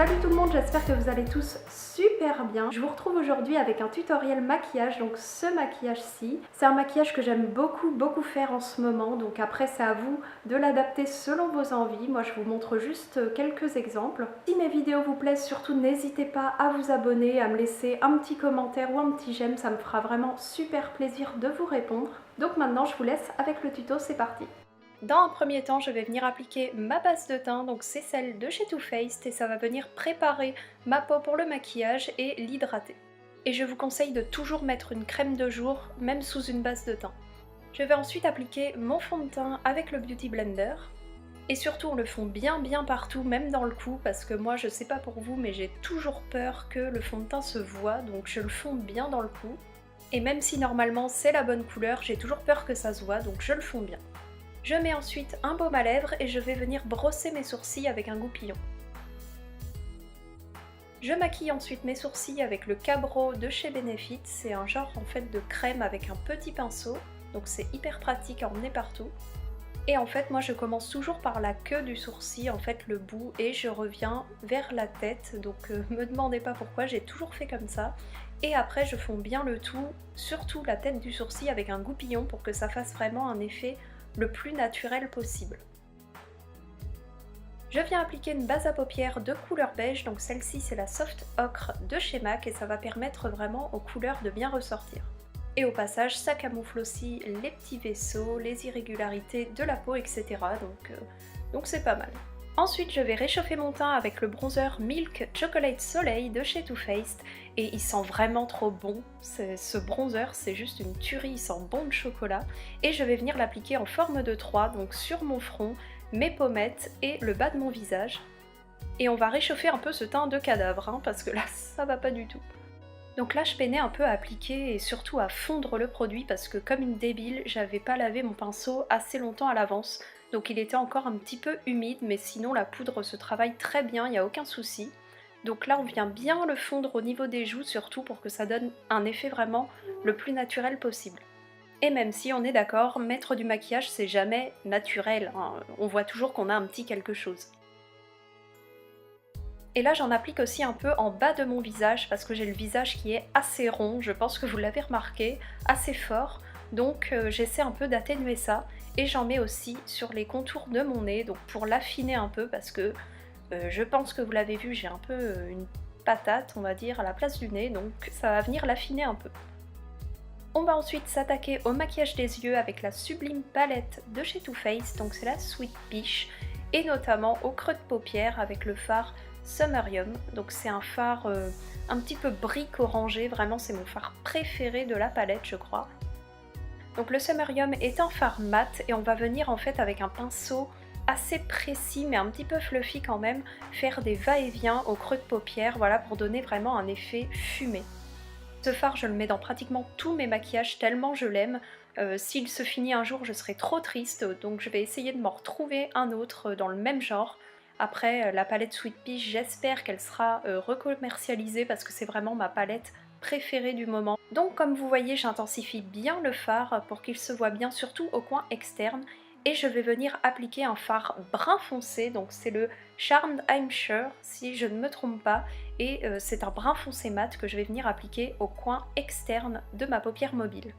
Salut tout le monde, j'espère que vous allez tous super bien. Je vous retrouve aujourd'hui avec un tutoriel maquillage, donc ce maquillage-ci. C'est un maquillage que j'aime beaucoup faire en ce moment, donc après c'est à vous de l'adapter selon vos envies. Moi je vous montre juste quelques exemples. Si mes vidéos vous plaisent, surtout n'hésitez pas à vous abonner, à me laisser un petit commentaire ou un petit j'aime, ça me fera vraiment super plaisir de vous répondre. Donc maintenant je vous laisse avec le tuto, c'est parti. Dans un premier temps, je vais venir appliquer ma base de teint, donc c'est celle de chez Too Faced, et ça va venir préparer ma peau pour le maquillage et l'hydrater. Et je vous conseille de toujours mettre une crème de jour, même sous une base de teint. Je vais ensuite appliquer mon fond de teint avec le Beauty Blender. Et surtout on le fond bien partout, même dans le cou, parce que moi je sais pas pour vous, mais j'ai toujours peur que le fond de teint se voie, donc je le fonds bien dans le cou. Et même si normalement c'est la bonne couleur, j'ai toujours peur que ça se voie, donc je le fonds bien. Je mets ensuite un baume à lèvres et je vais venir brosser mes sourcils avec un goupillon. Je maquille ensuite mes sourcils avec le Cabro de chez Benefit, c'est un genre en fait de crème avec un petit pinceau, donc c'est hyper pratique à emmener partout. Et en fait moi je commence toujours par la queue du sourcil, en fait le bout, et je reviens vers la tête, donc me demandez pas pourquoi, j'ai toujours fait comme ça. Et après je fonds bien le tout, surtout la tête du sourcil avec un goupillon pour que ça fasse vraiment un effet le plus naturel possible. Je viens appliquer une base à paupières de couleur beige, donc celle-ci c'est la Soft Ocre de chez MAC et ça va permettre vraiment aux couleurs de bien ressortir. Et au passage ça camoufle aussi les petits vaisseaux, les irrégularités de la peau, etc. Donc c'est pas mal. Ensuite je vais réchauffer mon teint avec le bronzer Milk Chocolate Soleil de chez Too Faced et il sent vraiment trop bon. Ce bronzer c'est juste une tuerie, il sent bon le chocolat. Et je vais venir l'appliquer en forme de 3, donc sur mon front, mes pommettes et le bas de mon visage. Et on va réchauffer un peu ce teint de cadavre, hein, parce que là ça va pas du tout. Donc là je peinais un peu à appliquer et surtout à fondre le produit parce que comme une débile, j'avais pas lavé mon pinceau assez longtemps à l'avance. Donc il était encore un petit peu humide, mais sinon la poudre se travaille très bien, il n'y a aucun souci. Donc là on vient bien le fondre au niveau des joues surtout pour que ça donne un effet vraiment le plus naturel possible. Et même si on est d'accord, mettre du maquillage c'est jamais naturel, hein. On voit toujours qu'on a un petit quelque chose. Et là j'en applique aussi un peu en bas de mon visage parce que j'ai le visage qui est assez rond, je pense que vous l'avez remarqué, assez fort. Donc j'essaie un peu d'atténuer ça et j'en mets aussi sur les contours de mon nez, donc pour l'affiner un peu parce que je pense que vous l'avez vu, j'ai un peu une patate on va dire à la place du nez, donc ça va venir l'affiner un peu. On va ensuite s'attaquer au maquillage des yeux avec la sublime palette de chez Too Faced, donc c'est la Sweet Peach, et notamment au creux de paupière avec le fard Summerium, donc c'est un fard un petit peu brique orangé, vraiment c'est mon fard préféré de la palette je crois. Donc le Summerium est un fard mat et on va venir en fait avec un pinceau assez précis mais un petit peu fluffy quand même, faire des va-et-vient au creux de paupière, voilà, pour donner vraiment un effet fumé. Ce fard je le mets dans pratiquement tous mes maquillages tellement je l'aime. S'il se finit un jour je serai trop triste, donc je vais essayer de m'en retrouver un autre dans le même genre. Après la palette Sweet Peach, j'espère qu'elle sera recommercialisée parce que c'est vraiment ma palette préférée du moment. Donc comme vous voyez j'intensifie bien le fard pour qu'il se voit bien, surtout au coin externe. Et je vais venir appliquer un fard brun foncé, donc c'est le Charmed I'm Sure si je ne me trompe pas, et c'est un brun foncé mat que je vais venir appliquer au coin externe de ma paupière mobile.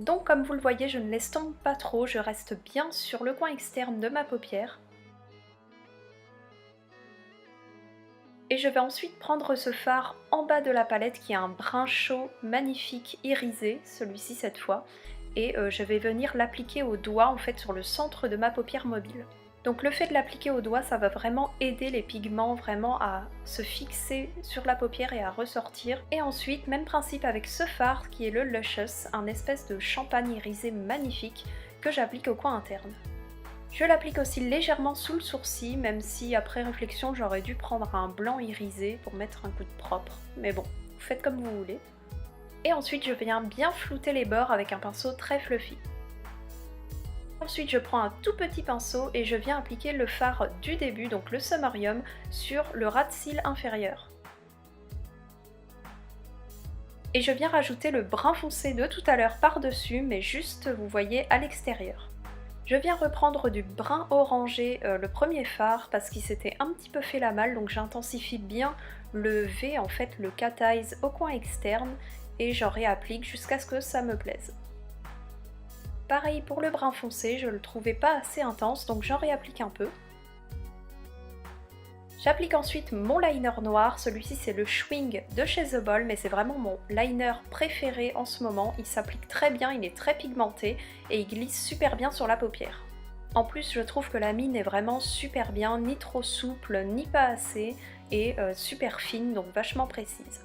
Donc comme vous le voyez je ne l'estompe pas trop, je reste bien sur le coin externe de ma paupière. Et je vais ensuite prendre ce fard en bas de la palette qui est un brun chaud magnifique irisé, celui-ci cette fois. Et je vais venir l'appliquer au doigt en fait sur le centre de ma paupière mobile. Donc le fait de l'appliquer au doigt ça va vraiment aider les pigments vraiment à se fixer sur la paupière et à ressortir. Et ensuite même principe avec ce fard qui est le Luscious, un espèce de champagne irisé magnifique que j'applique au coin interne. Je l'applique aussi légèrement sous le sourcil, même si après réflexion j'aurais dû prendre un blanc irisé pour mettre un coup de propre. Mais bon, vous faites comme vous voulez. Et ensuite je viens bien flouter les bords avec un pinceau très fluffy. Ensuite je prends un tout petit pinceau et je viens appliquer le fard du début, donc le Summerium, sur le ras de cils inférieur. Et je viens rajouter le brun foncé de tout à l'heure par-dessus, mais juste vous voyez à l'extérieur. Je viens reprendre du brun orangé le premier fard parce qu'il s'était un petit peu fait la malle, donc j'intensifie bien le V, en fait le cat eyes au coin externe, et j'en réapplique jusqu'à ce que ça me plaise. Pareil pour le brun foncé, je le trouvais pas assez intense donc j'en réapplique un peu. J'applique ensuite mon liner noir, celui-ci c'est le Schwing de chez The Ball, mais c'est vraiment mon liner préféré en ce moment. Il s'applique très bien, il est très pigmenté et il glisse super bien sur la paupière. En plus je trouve que la mine est vraiment super bien, ni trop souple, ni pas assez, et super fine, donc vachement précise.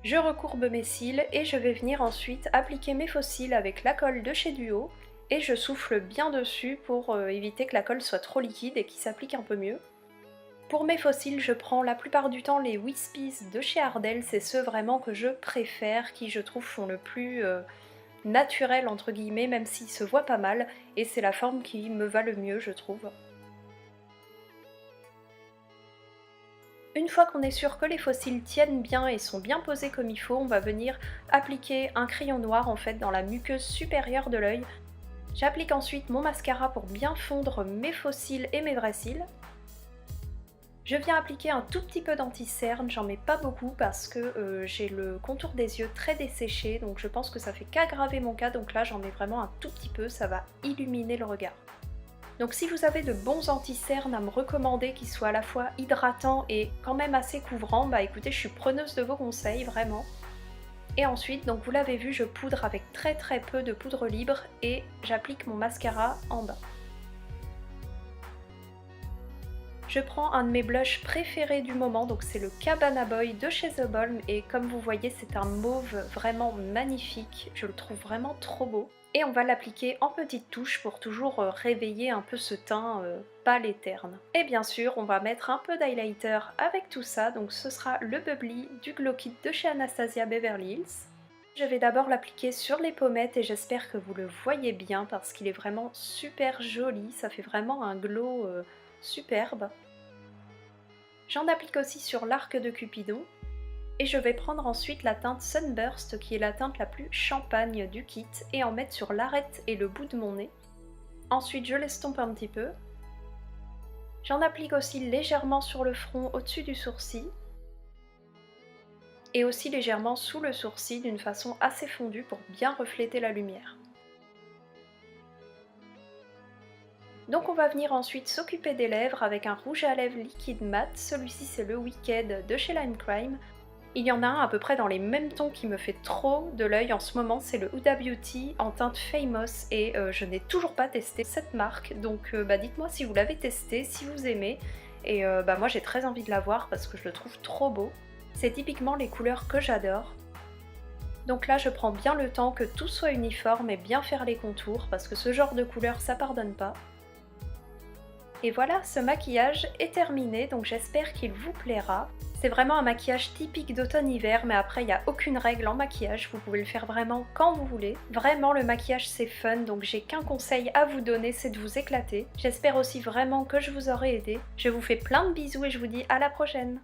Je recourbe mes cils et je vais venir ensuite appliquer mes faux cils avec la colle de chez Duo. Et je souffle bien dessus pour éviter que la colle soit trop liquide et qu'il s'applique un peu mieux. Pour mes faux cils, je prends la plupart du temps les Wispies de chez Ardell, c'est ceux vraiment que je préfère, qui je trouve font le plus naturel entre guillemets, même s'ils se voient pas mal, et c'est la forme qui me va le mieux je trouve. Une fois qu'on est sûr que les faux cils tiennent bien et sont bien posés comme il faut, on va venir appliquer un crayon noir en fait dans la muqueuse supérieure de l'œil. J'applique ensuite mon mascara pour bien fondre mes faux cils et mes vrais cils. Je viens appliquer un tout petit peu d'anti-cerne, j'en mets pas beaucoup parce que j'ai le contour des yeux très desséché, donc je pense que ça fait qu'aggraver mon cas, donc là j'en mets vraiment un tout petit peu, ça va illuminer le regard. Donc si vous avez de bons anti-cernes à me recommander qui soient à la fois hydratants et quand même assez couvrants, bah écoutez, je suis preneuse de vos conseils, vraiment. Et ensuite, donc vous l'avez vu, je poudre avec très peu de poudre libre et j'applique mon mascara en bas. Je prends un de mes blushs préférés du moment, donc c'est le Cabana Boy de chez The Balm et comme vous voyez c'est un mauve vraiment magnifique, je le trouve vraiment trop beau. Et on va l'appliquer en petites touches pour toujours réveiller un peu ce teint pâle et terne. Et bien sûr, on va mettre un peu d'highlighter avec tout ça, donc ce sera le Bubbly du Glow Kit de chez Anastasia Beverly Hills. Je vais d'abord l'appliquer sur les pommettes et j'espère que vous le voyez bien parce qu'il est vraiment super joli, ça fait vraiment un glow superbe. J'en applique aussi sur l'arc de Cupidon. Et je vais prendre ensuite la teinte Sunburst qui est la teinte la plus champagne du kit et en mettre sur l'arête et le bout de mon nez. Ensuite je l'estompe un petit peu. J'en applique aussi légèrement sur le front au-dessus du sourcil. Et aussi légèrement sous le sourcil d'une façon assez fondue pour bien refléter la lumière. Donc on va venir ensuite s'occuper des lèvres avec un rouge à lèvres liquide mat. Celui-ci c'est le Wicked de chez Lime Crime. Il y en a un à peu près dans les mêmes tons qui me fait trop de l'œil en ce moment, c'est le Huda Beauty en teinte Famous et je n'ai toujours pas testé cette marque, donc dites-moi si vous l'avez testé, si vous aimez, et moi j'ai très envie de l'avoir parce que je le trouve trop beau. C'est typiquement les couleurs que j'adore. Donc là je prends bien le temps que tout soit uniforme et bien faire les contours parce que ce genre de couleur ça pardonne pas. Et voilà, ce maquillage est terminé, donc j'espère qu'il vous plaira. C'est vraiment un maquillage typique d'automne-hiver, mais après il n'y a aucune règle en maquillage, vous pouvez le faire vraiment quand vous voulez. Vraiment le maquillage c'est fun, donc j'ai qu'un conseil à vous donner, c'est de vous éclater. J'espère aussi vraiment que je vous aurai aidé. Je vous fais plein de bisous et je vous dis à la prochaine.